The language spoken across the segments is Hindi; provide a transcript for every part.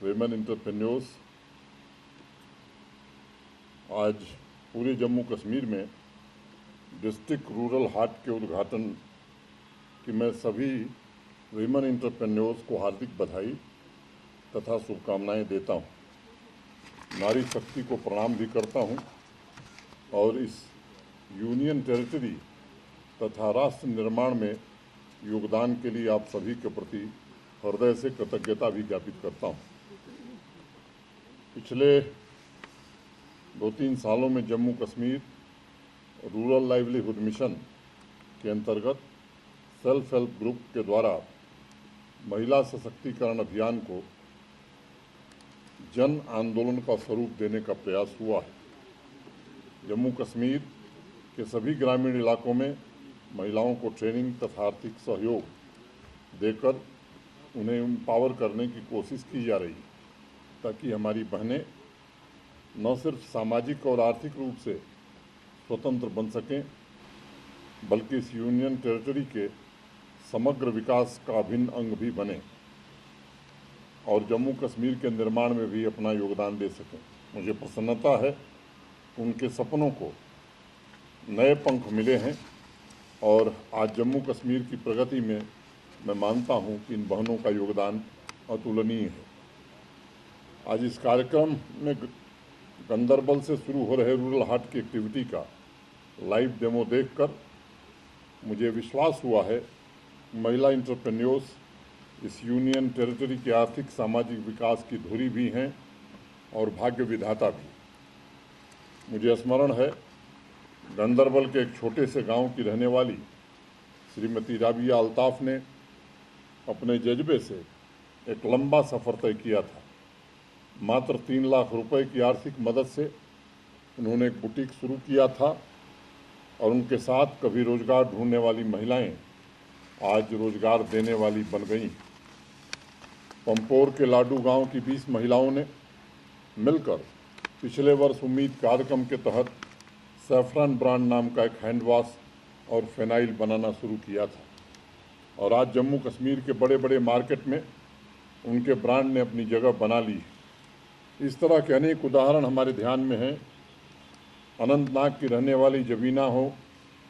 वेमेन एंटरप्रेन्योर्स आज पूरे जम्मू कश्मीर में डिस्ट्रिक्ट रूरल हाट के उद्घाटन की मैं सभी वेमेन एंटरप्रेन्योर्स को हार्दिक बधाई तथा शुभकामनाएं देता हूं। नारी शक्ति को प्रणाम भी करता हूं और इस यूनियन टेरिटरी तथा राष्ट्र निर्माण में योगदान के लिए आप सभी के प्रति हृदय से कृतज्ञता भी ज्ञापित करता हूं। पिछले 2-3 सालों में Jammu Kashmir rural livelihood mission के अंतर्गत सेल्फ हेल्प ग्रुप के द्वारा महिला सशक्तिकरण अभियान को जन आंदोलन का स्वरूप देने का प्रयास हुआ है। जम्मू कश्मीर के सभी ग्रामीण इलाकों में महिलाओं को ट्रेनिंग तथा आर्थिक सहयोग देकर उन्हें एम्पावर करने की कोशिश की जा रही है ताकि हमारी बहनें न सिर्फ सामाजिक और आर्थिक रूप से स्वतंत्र बन सकें बल्कि इस यूनियन टेरिटरी के समग्र विकास का अभिन्न अंग भी बने और जम्मू कश्मीर के निर्माण में भी अपना योगदान दे सकें। मुझे प्रसन्नता है उनके सपनों को नए पंख मिले हैं और आज जम्मू कश्मीर की प्रगति में मैं मानता हूं कि इन बहनों का योगदान अतुलनीय है। आज इस कार्यक्रम में गंदरबल से शुरू हो रहे रूरल हाट की एक्टिविटी का लाइव डेमो देखकर मुझे विश्वास हुआ है महिला एंटरप्रेन्योर्स इस यूनियन टेरिटरी के आर्थिक सामाजिक विकास की धुरी भी हैं और भाग्य विधाता भी। मुझे स्मरण है गंदरबल के एक छोटे से गांव की रहने वाली श्रीमती राबिया अल्ताफ ने अपने जज्बे से एक लंबा सफ़र तय किया था। मात्र 3 लाख रुपए की आर्थिक मदद से उन्होंने एक बुटीक शुरू किया था और उनके साथ कभी रोजगार ढूंढने वाली महिलाएं आज रोजगार देने वाली बन गईं। पंपोर के लाडू गांव की 20 महिलाओं ने मिलकर पिछले वर्ष उम्मीद कार्यक्रम के तहत सैफरन ब्रांड नाम का एक हैंड वॉश और फिनाइल बनाना शुरू किया था और आज जम्मू कश्मीर के बड़े बड़े मार्केट में उनके ब्रांड ने अपनी जगह बना ली है। इस तरह के अनेक उदाहरण हमारे ध्यान में हैं। अनंतनाग की रहने वाली जबीना हो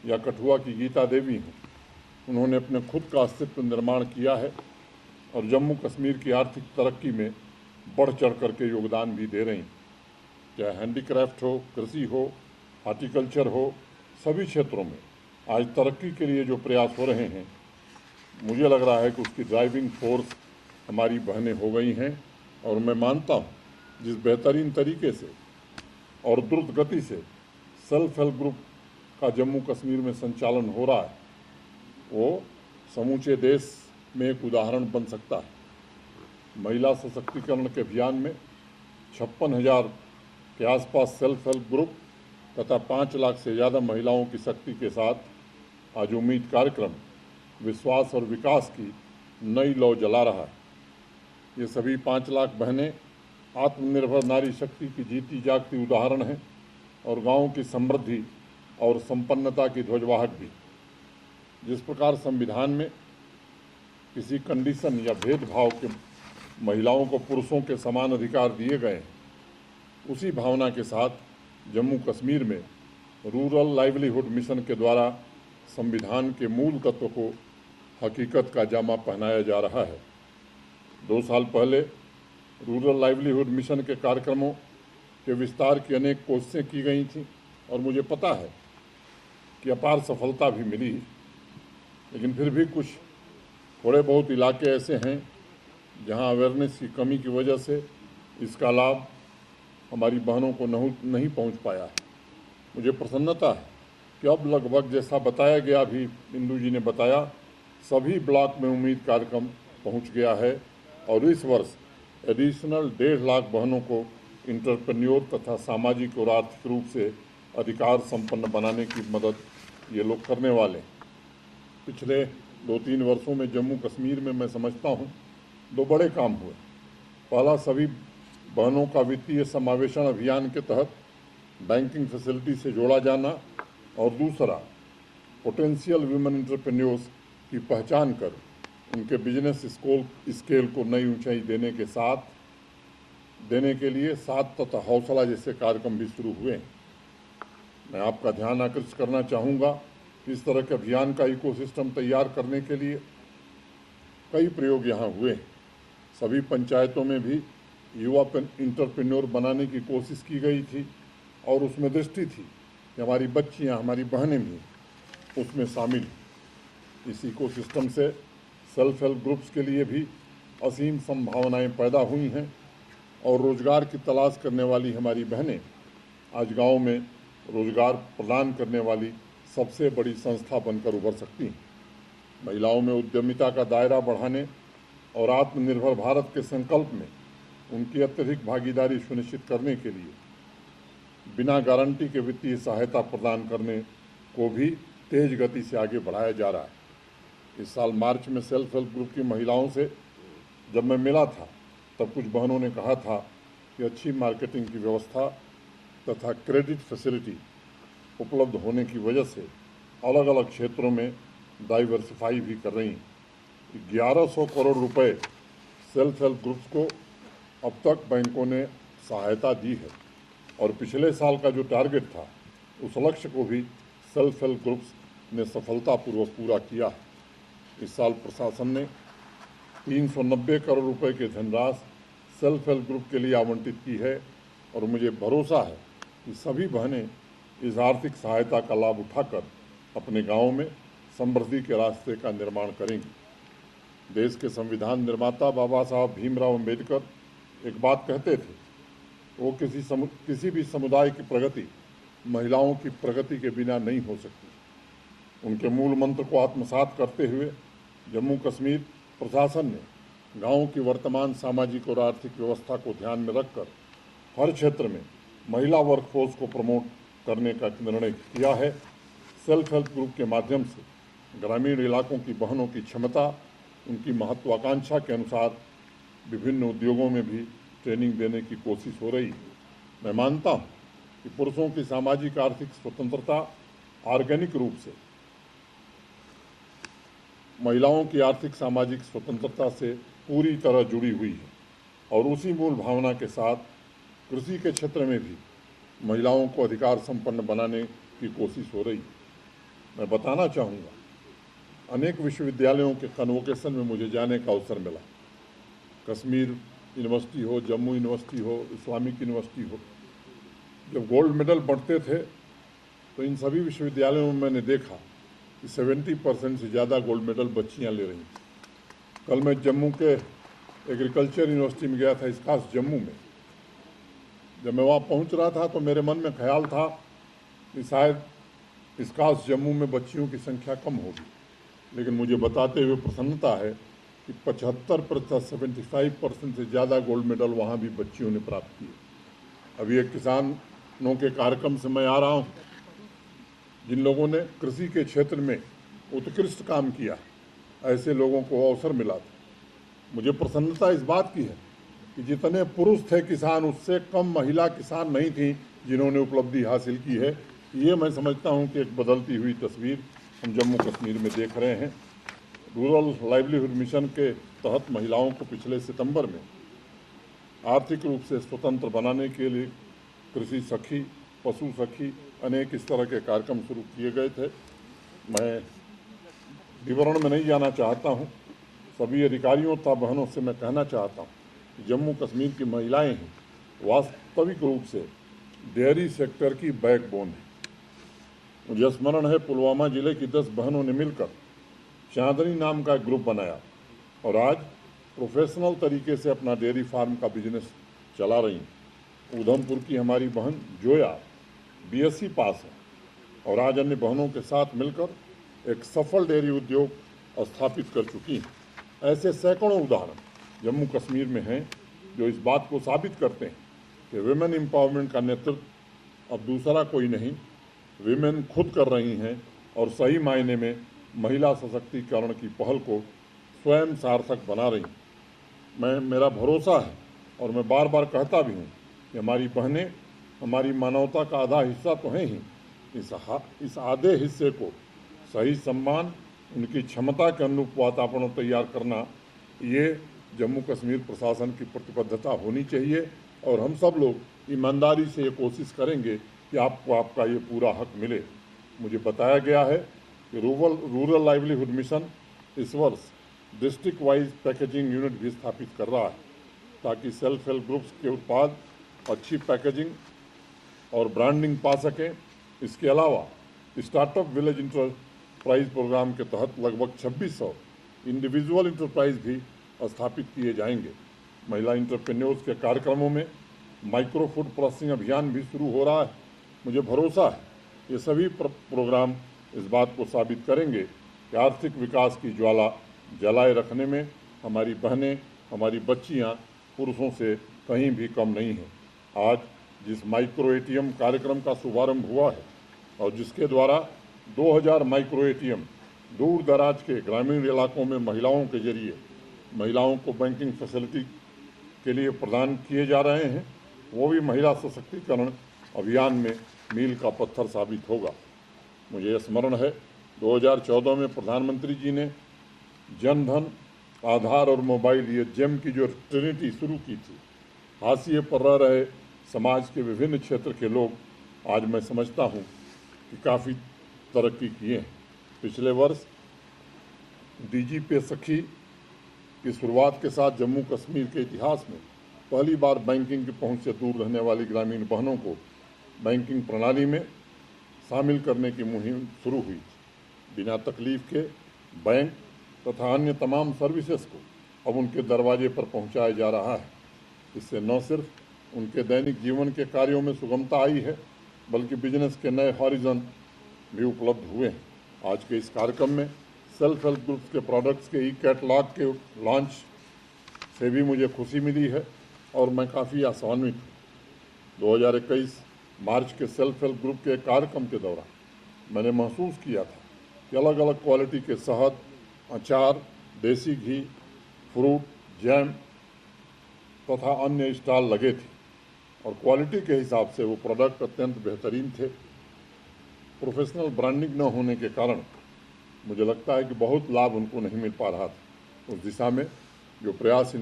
या कठुआ की गीता देवी हो, उन्होंने अपने खुद का अस्तित्व निर्माण किया है और जम्मू कश्मीर की आर्थिक तरक्की में बढ़ चढ़ करके योगदान भी दे रही हैं। चाहे हैंडीक्राफ्ट हो, कृषि हो, हॉर्टिकल्चर हो, सभी क्षेत्रों में आज तरक्की के लिए जो प्रयास हो रहे हैं, मुझे लग रहा है कि उसकी ड्राइविंग फोर्स हमारी बहनें हो गई हैं और मैं मानता हूँ जिस बेहतरीन तरीके से और द्रुत गति से सेल्फ हेल्प ग्रुप का जम्मू कश्मीर में संचालन हो रहा है वो समूचे देश में एक उदाहरण बन सकता है। महिला सशक्तिकरण के अभियान में 56,000 के आसपास सेल्फ हेल्प ग्रुप तथा 5 लाख से ज़्यादा महिलाओं की शक्ति के साथ आज उम्मीद कार्यक्रम विश्वास और विकास की नई लौ जला रहा है। ये सभी 5 लाख बहनें आत्मनिर्भर नारी शक्ति की जीती जागती उदाहरण हैं और गाँव की समृद्धि और संपन्नता की ध्वजवाहक भी। जिस प्रकार संविधान में किसी कंडीशन या भेदभाव के महिलाओं को पुरुषों के समान अधिकार दिए गए हैं, उसी भावना के साथ जम्मू कश्मीर में रूरल लाइवलीहुड मिशन के द्वारा संविधान के मूल तत्व को हकीकत का जामा पहनाया जा रहा है। 2 साल पहले रूरल लाइवलीहुड मिशन के कार्यक्रमों के विस्तार की अनेक कोशिशें की गई थीं और मुझे पता है कि अपार सफलता भी मिली, लेकिन फिर भी कुछ थोड़े बहुत इलाके ऐसे हैं जहां अवेयरनेस की कमी की वजह से इसका लाभ हमारी बहनों को नहीं पहुंच पाया है। मुझे प्रसन्नता है कि अब लगभग जैसा बताया गया, भी बिंदु जी ने बताया, सभी ब्लॉक में उम्मीद कार्यक्रम पहुंच गया है और इस वर्ष एडिशनल 1.5 लाख बहनों को इंटरप्रेन्योर तथा सामाजिक और आर्थिक रूप से अधिकार संपन्न बनाने की मदद ये लोग करने वाले हैं। पिछले 2-3 वर्षों में जम्मू कश्मीर में मैं समझता हूँ 2 बड़े काम हुए। पहला, सभी बहनों का वित्तीय समावेशन अभियान के तहत बैंकिंग फैसिलिटी से जोड़ा जाना और दूसरा, पोटेंशियल वुमेन एंटरप्रेन्योर्स की पहचान कर उनके बिजनेस स्केल को नई ऊंचाई देने के साथ देने के लिए साथ तथा हौसला जैसे कार्यक्रम भी शुरू हुए हैं। मैं आपका ध्यान आकर्षित करना चाहूँगा कि इस तरह के अभियान का इकोसिस्टम तैयार करने के लिए कई प्रयोग यहाँ हुए हैं। सभी पंचायतों में भी युवा इंटरप्रेन्योर बनाने की कोशिश की गई थी और उसमें दृष्टि थी कि हमारी बच्चियाँ, हमारी बहनें भी उसमें शामिल। इस इकोसिस्टम से सेल्फ हेल्प ग्रुप्स के लिए भी असीम संभावनाएं पैदा हुई हैं और रोजगार की तलाश करने वाली हमारी बहनें आज गांव में रोजगार प्रदान करने वाली सबसे बड़ी संस्था बनकर उभर सकती हैं। महिलाओं में उद्यमिता का दायरा बढ़ाने और आत्मनिर्भर भारत के संकल्प में उनकी अत्यधिक भागीदारी सुनिश्चित करने के लिए बिना गारंटी के वित्तीय सहायता प्रदान करने को भी तेज गति से आगे बढ़ाया जा रहा है। इस साल मार्च में सेल्फ हेल्प ग्रुप की महिलाओं से जब मैं मिला था तब कुछ बहनों ने कहा था कि अच्छी मार्केटिंग की व्यवस्था तथा क्रेडिट फैसिलिटी उपलब्ध होने की वजह से अलग अलग क्षेत्रों में डाइवर्सिफाई भी कर रही हैं। 1100 करोड़ रुपए सेल्फ हेल्प ग्रुप्स को अब तक बैंकों ने सहायता दी है और पिछले साल का जो टारगेट था उस लक्ष्य को भी सेल्फ हेल्प ग्रुप्स ने सफलतापूर्वक पूरा किया है। इस साल प्रशासन ने 390 करोड़ रुपए की धनराशि सेल्फ हेल्प ग्रुप के लिए आवंटित की है और मुझे भरोसा है कि सभी बहनें इस आर्थिक सहायता का लाभ उठाकर अपने गाँव में समृद्धि के रास्ते का निर्माण करेंगी। देश के संविधान निर्माता बाबा साहब भीमराव अम्बेडकर एक बात कहते थे, वो किसी भी समुदाय की प्रगति महिलाओं की प्रगति के बिना नहीं हो सकती। उनके मूल मंत्र को आत्मसात करते हुए जम्मू कश्मीर प्रशासन ने गाँव की वर्तमान सामाजिक और आर्थिक व्यवस्था को ध्यान में रखकर हर क्षेत्र में महिला वर्कफोर्स को प्रमोट करने का निर्णय किया है। सेल्फ हेल्प ग्रुप के माध्यम से ग्रामीण इलाकों की बहनों की क्षमता, उनकी महत्वाकांक्षा के अनुसार विभिन्न उद्योगों में भी ट्रेनिंग देने की कोशिश हो रही है। मैं मानता हूँ कि पुरुषों की सामाजिक आर्थिक स्वतंत्रता ऑर्गेनिक रूप से महिलाओं की आर्थिक सामाजिक स्वतंत्रता से पूरी तरह जुड़ी हुई है और उसी मूल भावना के साथ कृषि के क्षेत्र में भी महिलाओं को अधिकार संपन्न बनाने की कोशिश हो रही है। मैं बताना चाहूँगा, अनेक विश्वविद्यालयों के कन्वोकेशन में मुझे जाने का अवसर मिला। कश्मीर यूनिवर्सिटी हो, जम्मू यूनिवर्सिटी हो, इस्लामिक यूनिवर्सिटी हो, जब गोल्ड मेडल बढ़ते थे तो इन सभी विश्वविद्यालयों में मैंने देखा कि 70% से ज़्यादा गोल्ड मेडल बच्चियां ले रही थी। कल मैं जम्मू के एग्रीकल्चर यूनिवर्सिटी में गया था, इसकास जम्मू में। जब मैं वहाँ पहुँच रहा था तो मेरे मन में ख्याल था कि शायद इसकास जम्मू में बच्चियों की संख्या कम होगी, लेकिन मुझे बताते हुए प्रसन्नता है कि 75%, 75% से ज़्यादा गोल्ड मेडल वहाँ भी बच्चियों ने प्राप्त किए। अभी एक किसानों के कार्यक्रम से मैं आ रहा हूँ, जिन लोगों ने कृषि के क्षेत्र में उत्कृष्ट काम किया, ऐसे लोगों को अवसर मिला था। मुझे प्रसन्नता इस बात की है कि जितने पुरुष थे किसान, उससे कम महिला किसान नहीं थी जिन्होंने उपलब्धि हासिल की है। ये मैं समझता हूँ कि एक बदलती हुई तस्वीर हम जम्मू कश्मीर में देख रहे हैं। रूरल लाइवलीहुड मिशन के तहत महिलाओं को पिछले सितंबर में आर्थिक रूप से स्वतंत्र बनाने के लिए कृषि सखी, पशु सखी, अनेक इस तरह के कार्यक्रम शुरू किए गए थे। मैं विवरण में नहीं जाना चाहता हूँ। सभी अधिकारियों तथा बहनों से मैं कहना चाहता हूँ कि जम्मू कश्मीर की महिलाएं हैं वास्तविक रूप से डेयरी सेक्टर की बैकबोन है। मुझे स्मरण है, पुलवामा जिले की 10 बहनों ने मिलकर चांदनी नाम का एक ग्रुप बनाया और आज प्रोफेशनल तरीके से अपना डेयरी फार्म का बिजनेस चला रही हैं। उधमपुर की हमारी बहन जोया BSc पास है और आज अन्य बहनों के साथ मिलकर एक सफल डेयरी उद्योग स्थापित कर चुकी हैं। ऐसे सैकड़ों उदाहरण जम्मू कश्मीर में हैं जो इस बात को साबित करते हैं कि विमेन एम्पावरमेंट का नेतृत्व अब दूसरा कोई नहीं, विमेन खुद कर रही हैं और सही मायने में महिला सशक्तिकरण की पहल को स्वयं सार्थक बना रही हैं। मेरा भरोसा है और मैं बार बार कहता भी हूँ कि हमारी बहनें हमारी मानवता का आधा हिस्सा तो हैं ही। इस आधे हिस्से को सही सम्मान, उनकी क्षमता के अनुरूप वातावरण तैयार करना, ये जम्मू कश्मीर प्रशासन की प्रतिबद्धता होनी चाहिए और हम सब लोग ईमानदारी से ये कोशिश करेंगे कि आपको आपका ये पूरा हक मिले। मुझे बताया गया है कि रूरल लाइवलीहुड मिशन इस वर्ष डिस्ट्रिक्ट वाइज पैकेजिंग यूनिट भी स्थापित कर रहा है, ताकि सेल्फ हेल्प ग्रुप्स के उत्पाद अच्छी पैकेजिंग और ब्रांडिंग पा सकें। इसके अलावा स्टार्टअप विलेज इंटरप्राइज प्रोग्राम के तहत लगभग 2600 इंडिविजुअल इंटरप्राइज भी स्थापित किए जाएंगे। महिला इंटरप्रेन्योर्स के कार्यक्रमों में माइक्रो फूड प्रोसेसिंग अभियान भी शुरू हो रहा है। मुझे भरोसा है ये सभी प्रोग्राम इस बात को साबित करेंगे कि आर्थिक विकास की ज्वाला जलाए रखने में हमारी बहनें, हमारी बच्चियां पुरुषों से कहीं भी कम नहीं हैं। आज जिस माइक्रो एटीएम कार्यक्रम का शुभारंभ हुआ है और जिसके द्वारा 2000 माइक्रो एटीएम दूर दराज के ग्रामीण इलाकों में महिलाओं के जरिए महिलाओं को बैंकिंग फैसिलिटी के लिए प्रदान किए जा रहे हैं, वो भी महिला सशक्तिकरण अभियान में मील का पत्थर साबित होगा। मुझे स्मरण है 2014 में प्रधानमंत्री जी ने जन धन, आधार और मोबाइल, ये जेम की जो ट्रिनिटी शुरू की थी, हाशिए पर रह रहे समाज के विभिन्न क्षेत्र के लोग आज मैं समझता हूँ कि काफ़ी तरक्की किए हैं। पिछले वर्ष डीजी पे सखी की शुरुआत के साथ जम्मू कश्मीर के इतिहास में पहली बार बैंकिंग की पहुंच से दूर रहने वाली ग्रामीण बहनों को बैंकिंग प्रणाली में शामिल करने की मुहिम शुरू हुई थी। बिना तकलीफ के बैंक तथा अन्य तमाम सर्विसेज को अब उनके दरवाजे पर पहुंचाया जा रहा है। इससे न सिर्फ उनके दैनिक जीवन के कार्यों में सुगमता आई है, बल्कि बिजनेस के नए हॉरिजन भी उपलब्ध हुए हैं। आज के इस कार्यक्रम में सेल्फ हेल्प ग्रुप्स के प्रोडक्ट्स के ई कैटलॉग के लॉन्च से भी मुझे खुशी मिली है और मैं काफ़ी आशान्वित हूँ। 2021 मार्च के सेल्फ हेल्प ग्रुप के कार्यक्रम के दौरान मैंने महसूस किया था कि अलग अलग क्वालिटी के शहद, अचार, देसी घी, फ्रूट, जैम तथा अन्य स्टॉल लगे थे और क्वालिटी के हिसाब से वो प्रोडक्ट अत्यंत बेहतरीन थे। प्रोफेशनल ब्रांडिंग न होने के कारण मुझे लगता है कि बहुत लाभ उनको नहीं मिल पा रहा था। उस दिशा में जो प्रयास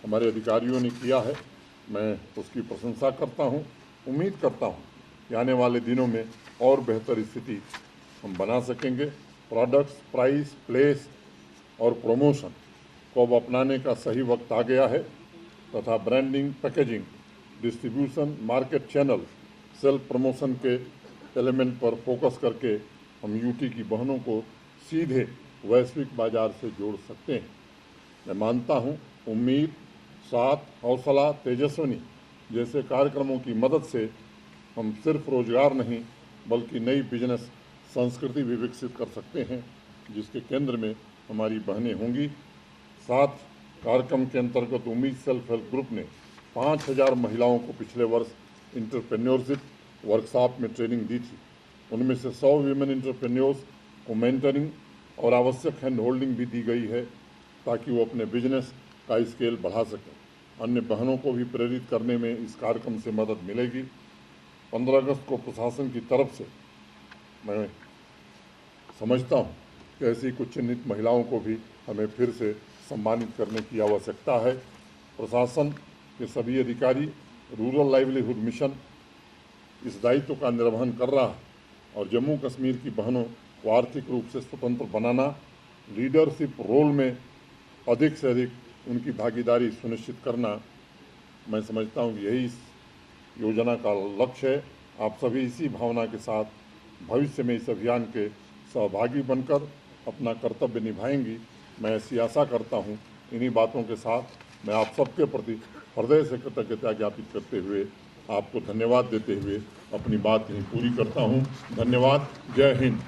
हमारे अधिकारियों ने किया है, मैं उसकी प्रशंसा करता हूं। उम्मीद करता हूं कि आने वाले दिनों में और बेहतर स्थिति हम बना सकेंगे। प्रोडक्ट्स, प्राइस, प्लेस और प्रमोशन को अब अपनाने का सही वक्त आ गया है तथा branding, packaging, distribution, market channel, self promotion के एलिमेंट पर फोकस करके हम यूटी की बहनों को सीधे वैश्विक बाजार से जोड़ सकते हैं। मैं मानता हूं उम्मीद, साथ, हौसला, तेजस्विनी जैसे कार्यक्रमों की मदद से हम सिर्फ रोजगार नहीं बल्कि नई बिजनेस संस्कृति भी विकसित कर सकते हैं, जिसके केंद्र में हमारी बहनें होंगी। साथ कार्यक्रम के अंतर्गत उम्मीद सेल्फ हेल्प ग्रुप ने 5000 महिलाओं को पिछले वर्ष इंटरप्रेन्योरशिप वर्कशॉप में ट्रेनिंग दी थी। उनमें से 100 वीमेन इंटरप्रेन्योर्स को मेंटरिंग और आवश्यक हैंड होल्डिंग भी दी गई है ताकि वो अपने बिजनेस का स्केल बढ़ा सकें। अन्य बहनों को भी प्रेरित करने में इस कार्यक्रम से मदद मिलेगी। 15 अगस्त को प्रशासन की तरफ से मैं समझता हूँ कि ऐसी कुछ चिन्हित महिलाओं को भी हमें फिर से सम्मानित करने की आवश्यकता है। प्रशासन के सभी अधिकारी रूरल लाइवलीहुड मिशन इस दायित्व का निर्वहन कर रहा है और जम्मू कश्मीर की बहनों को आर्थिक रूप से स्वतंत्र बनाना, लीडरशिप रोल में अधिक से अधिक उनकी भागीदारी सुनिश्चित करना, मैं समझता हूँ कि यही इस योजना का लक्ष्य है। आप सभी इसी भावना के साथ भविष्य में इस अभियान के सहभागी बनकर अपना कर्तव्य निभाएंगी, मैं ऐसी आशा करता हूँ। इन्हीं बातों के साथ मैं आप सबके प्रति हृदय से कृतज्ञता ज्ञापित करते हुए आपको धन्यवाद देते हुए अपनी बात यहीं पूरी करता हूँ। धन्यवाद। जय हिंद।